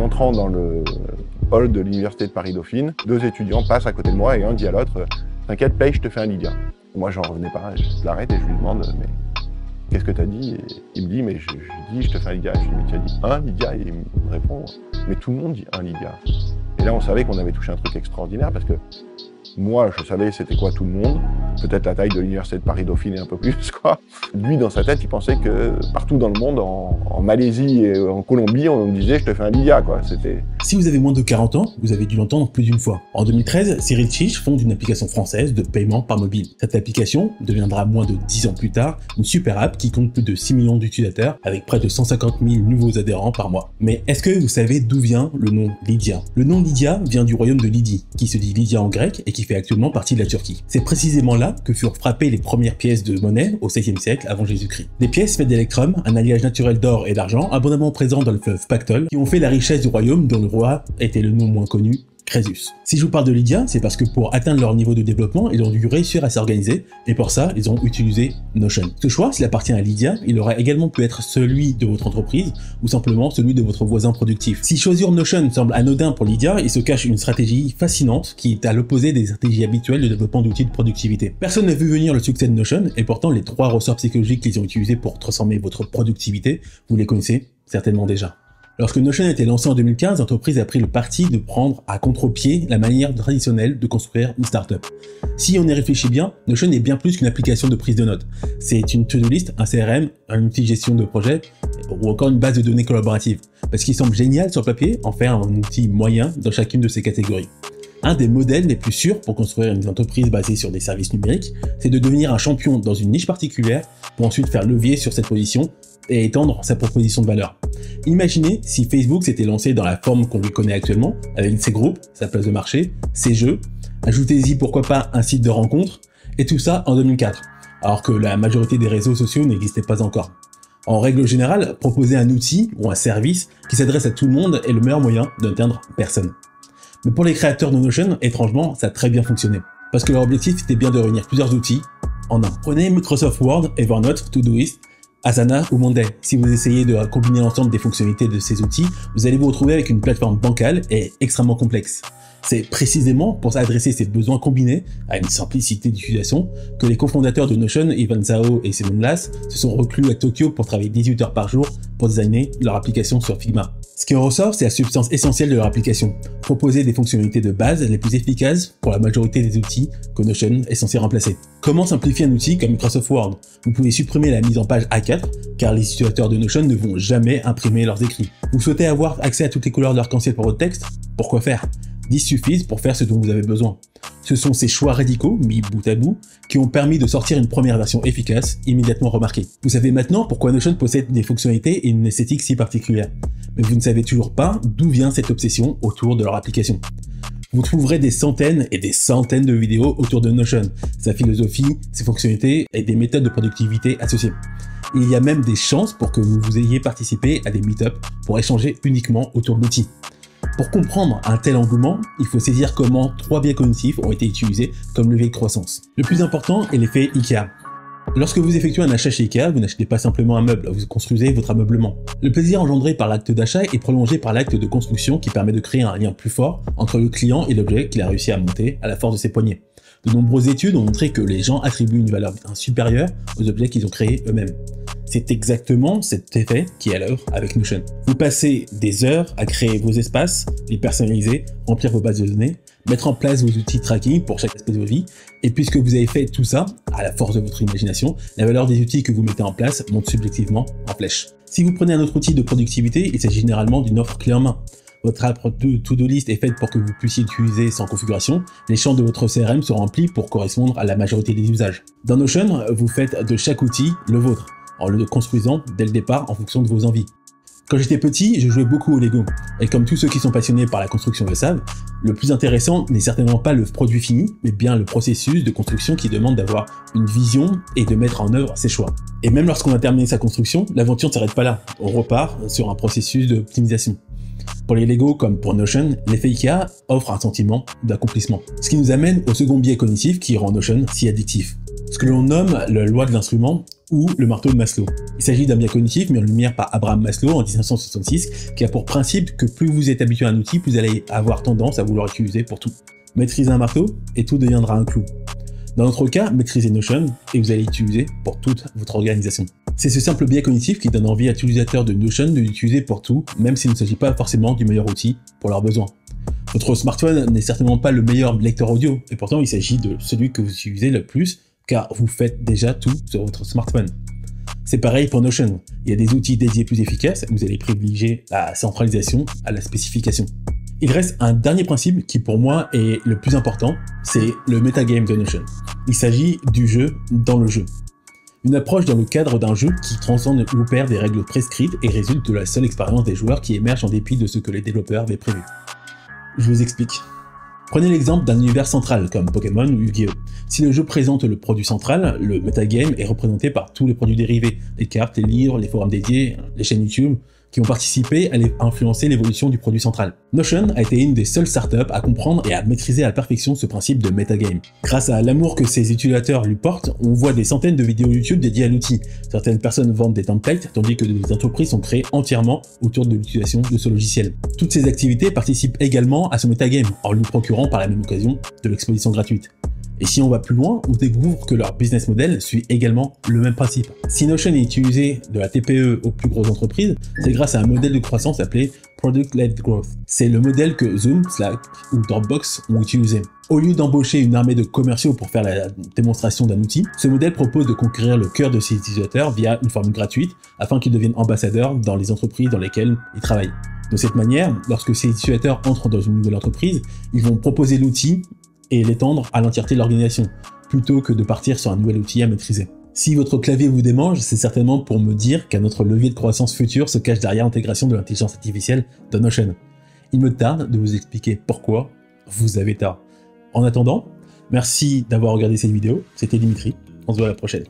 En entrant dans le hall de l'université de Paris-Dauphine, 2 étudiants passent à côté de moi et un dit à l'autre « T'inquiète, paye, je te fais un Lydia ». Moi, j'en revenais pas, je l'arrête et je lui demande « Mais qu'est-ce que t'as dit ?» Et il me dit « Mais je dis, je te fais un Lydia ». Je lui dis « Mais tu as dit un Lydia ?» Et il me répond « Mais tout le monde dit un Lydia ». Et là, on savait qu'on avait touché un truc extraordinaire parce que moi, je savais c'était quoi tout le monde, peut-être la taille de l'université de Paris-Dauphine et un peu plus, quoi. Lui, dans sa tête, il pensait que partout dans le monde, en Malaisie et en Colombie, on me disait « je te fais un Lydia », quoi. C'était... Si vous avez moins de 40 ans, vous avez dû l'entendre plus d'une fois. En 2013, Cyril Chiche fonde une application française de paiement par mobile. Cette application deviendra moins de 10 ans plus tard une super app qui compte plus de 6 millions d'utilisateurs avec près de 150 000 nouveaux adhérents par mois. Mais est-ce que vous savez d'où vient le nom Lydia? Le nom Lydia vient du royaume de Lydie, qui se dit Lydia en grec et qui fait actuellement partie de la Turquie. C'est précisément là que furent frappées les premières pièces de monnaie au 16e siècle avant Jésus-Christ. Des pièces faites d'électrum, un alliage naturel d'or et d'argent abondamment présent dans le fleuve Pactole, qui ont fait la richesse du royaume dont le roi était le nom moins connu, Crésus. Si je vous parle de Lydia, c'est parce que pour atteindre leur niveau de développement, ils ont dû réussir à s'organiser, et pour ça, ils ont utilisé Notion. Ce choix, s'il appartient à Lydia, il aurait également pu être celui de votre entreprise, ou simplement celui de votre voisin productif. Si choisir Notion semble anodin pour Lydia, il se cache une stratégie fascinante qui est à l'opposé des stratégies habituelles de développement d'outils de productivité. Personne n'a vu venir le succès de Notion, et pourtant les 3 ressorts psychologiques qu'ils ont utilisés pour transformer votre productivité, vous les connaissez certainement déjà. Lorsque Notion a été lancé en 2015, l'entreprise a pris le parti de prendre à contre-pied la manière traditionnelle de construire une startup. Si on y réfléchit bien, Notion est bien plus qu'une application de prise de notes. C'est une to-do list, un CRM, un outil de gestion de projet ou encore une base de données collaborative. Parce qu'il semble génial sur papier en faire un outil moyen dans chacune de ces catégories. Un des modèles les plus sûrs pour construire une entreprise basée sur des services numériques, c'est de devenir un champion dans une niche particulière pour ensuite faire levier sur cette position et étendre sa proposition de valeur. Imaginez si Facebook s'était lancé dans la forme qu'on lui connaît actuellement, avec ses groupes, sa place de marché, ses jeux, ajoutez-y pourquoi pas un site de rencontre, et tout ça en 2004, alors que la majorité des réseaux sociaux n'existaient pas encore. En règle générale, proposer un outil ou un service qui s'adresse à tout le monde est le meilleur moyen d'atteindre personne. Mais pour les créateurs de Notion, étrangement, ça a très bien fonctionné, parce que leur objectif était bien de réunir plusieurs outils en un. Prenez Microsoft Word, Evernote, Todoist, Asana ou Monday. Si vous essayez de combiner l'ensemble des fonctionnalités de ces outils, vous allez vous retrouver avec une plateforme bancale et extrêmement complexe. C'est précisément pour adresser ces besoins combinés à une simplicité d'utilisation que les cofondateurs de Notion, Ivan Zhao et Simon Lass, se sont reclus à Tokyo pour travailler 18 heures par jour pour designer leur application sur Figma. Ce qui en ressort, c'est la substance essentielle de leur application, proposer des fonctionnalités de base les plus efficaces pour la majorité des outils que Notion est censé remplacer. Comment simplifier un outil comme Microsoft Word? Vous pouvez supprimer la mise en page A4, car les utilisateurs de Notion ne vont jamais imprimer leurs écrits. Vous souhaitez avoir accès à toutes les couleurs de l'arc-en-ciel pour votre texte? Pourquoi faire? 10 suffisent pour faire ce dont vous avez besoin. Ce sont ces choix radicaux, mis bout à bout, qui ont permis de sortir une première version efficace, immédiatement remarquée. Vous savez maintenant pourquoi Notion possède des fonctionnalités et une esthétique si particulière. Mais vous ne savez toujours pas d'où vient cette obsession autour de leur application. Vous trouverez des centaines et des centaines de vidéos autour de Notion, sa philosophie, ses fonctionnalités et des méthodes de productivité associées. Il y a même des chances pour que vous ayez participé à des meet-ups pour échanger uniquement autour de l'outil. Pour comprendre un tel engouement, il faut saisir comment 3 biais cognitifs ont été utilisés comme levier de croissance. Le plus important est l'effet IKEA. Lorsque vous effectuez un achat chez IKEA, vous n'achetez pas simplement un meuble, vous construisez votre ameublement. Le plaisir engendré par l'acte d'achat est prolongé par l'acte de construction qui permet de créer un lien plus fort entre le client et l'objet qu'il a réussi à monter à la force de ses poignets. De nombreuses études ont montré que les gens attribuent une valeur supérieure aux objets qu'ils ont créés eux-mêmes. C'est exactement cet effet qui est à l'œuvre avec Notion. Vous passez des heures à créer vos espaces, les personnaliser, remplir vos bases de données, mettre en place vos outils de tracking pour chaque aspect de votre vie, et puisque vous avez fait tout ça, à la force de votre imagination, la valeur des outils que vous mettez en place monte subjectivement en flèche. Si vous prenez un autre outil de productivité, il s'agit généralement d'une offre clé en main. Votre app de to-do list est faite pour que vous puissiez l'utiliser sans configuration. Les champs de votre CRM sont remplis pour correspondre à la majorité des usages. Dans Notion, vous faites de chaque outil le vôtre, en le construisant dès le départ en fonction de vos envies. Quand j'étais petit, je jouais beaucoup au Lego. Et comme tous ceux qui sont passionnés par la construction le savent, le plus intéressant n'est certainement pas le produit fini, mais bien le processus de construction qui demande d'avoir une vision et de mettre en œuvre ses choix. Et même lorsqu'on a terminé sa construction, l'aventure ne s'arrête pas là. On repart sur un processus d'optimisation. Pour les Lego comme pour Notion, l'effet IKEA offre un sentiment d'accomplissement. Ce qui nous amène au second biais cognitif qui rend Notion si addictif. ce que l'on nomme la loi de l'instrument ou le marteau de Maslow. Il s'agit d'un biais cognitif mis en lumière par Abraham Maslow en 1966, qui a pour principe que plus vous êtes habitué à un outil, plus vous allez avoir tendance à vouloir l'utiliser pour tout. Maîtrisez un marteau et tout deviendra un clou. Dans notre cas, maîtrisez Notion et vous allez l'utiliser pour toute votre organisation. C'est ce simple biais cognitif qui donne envie à l'utilisateur de Notion de l'utiliser pour tout, même s'il ne s'agit pas forcément du meilleur outil pour leurs besoins. Votre smartphone n'est certainement pas le meilleur lecteur audio, et pourtant il s'agit de celui que vous utilisez le plus, car vous faites déjà tout sur votre smartphone. C'est pareil pour Notion. Il y a des outils dédiés plus efficaces, vous allez privilégier la centralisation à la spécification. Il reste un dernier principe qui pour moi est le plus important, c'est le metagame de Notion. Il s'agit du jeu dans le jeu. Une approche dans le cadre d'un jeu qui transcende l'opère des règles prescrites et résulte de la seule expérience des joueurs qui émerge en dépit de ce que les développeurs avaient prévu. Je vous explique. Prenez l'exemple d'un univers central comme Pokémon ou Yu-Gi-Oh! Si le jeu présente le produit central, le metagame est représenté par tous les produits dérivés, les cartes, les livres, les forums dédiés, les chaînes YouTube, qui ont participé à influencer l'évolution du produit central. Notion a été une des seules startups à comprendre et à maîtriser à la perfection ce principe de metagame. Grâce à l'amour que ses utilisateurs lui portent, on voit des centaines de vidéos YouTube dédiées à l'outil. Certaines personnes vendent des templates, tandis que des entreprises sont créées entièrement autour de l'utilisation de ce logiciel. Toutes ces activités participent également à ce metagame, en lui procurant par la même occasion de l'exposition gratuite. Et si on va plus loin, on découvre que leur business model suit également le même principe. Si Notion est utilisé de la TPE aux plus grosses entreprises, c'est grâce à un modèle de croissance appelé Product-Led Growth. C'est le modèle que Zoom, Slack ou Dropbox ont utilisé. Au lieu d'embaucher une armée de commerciaux pour faire la démonstration d'un outil, ce modèle propose de conquérir le cœur de ses utilisateurs via une forme gratuite afin qu'ils deviennent ambassadeurs dans les entreprises dans lesquelles ils travaillent. De cette manière, lorsque ces utilisateurs entrent dans une nouvelle entreprise, ils vont proposer l'outil et l'étendre à l'entièreté de l'organisation, plutôt que de partir sur un nouvel outil à maîtriser. Si votre clavier vous démange, c'est certainement pour me dire qu'un autre levier de croissance futur se cache derrière l'intégration de l'intelligence artificielle dans Notion. Il me tarde de vous expliquer pourquoi vous avez tort. En attendant, merci d'avoir regardé cette vidéo, c'était Dimitri, on se voit à la prochaine.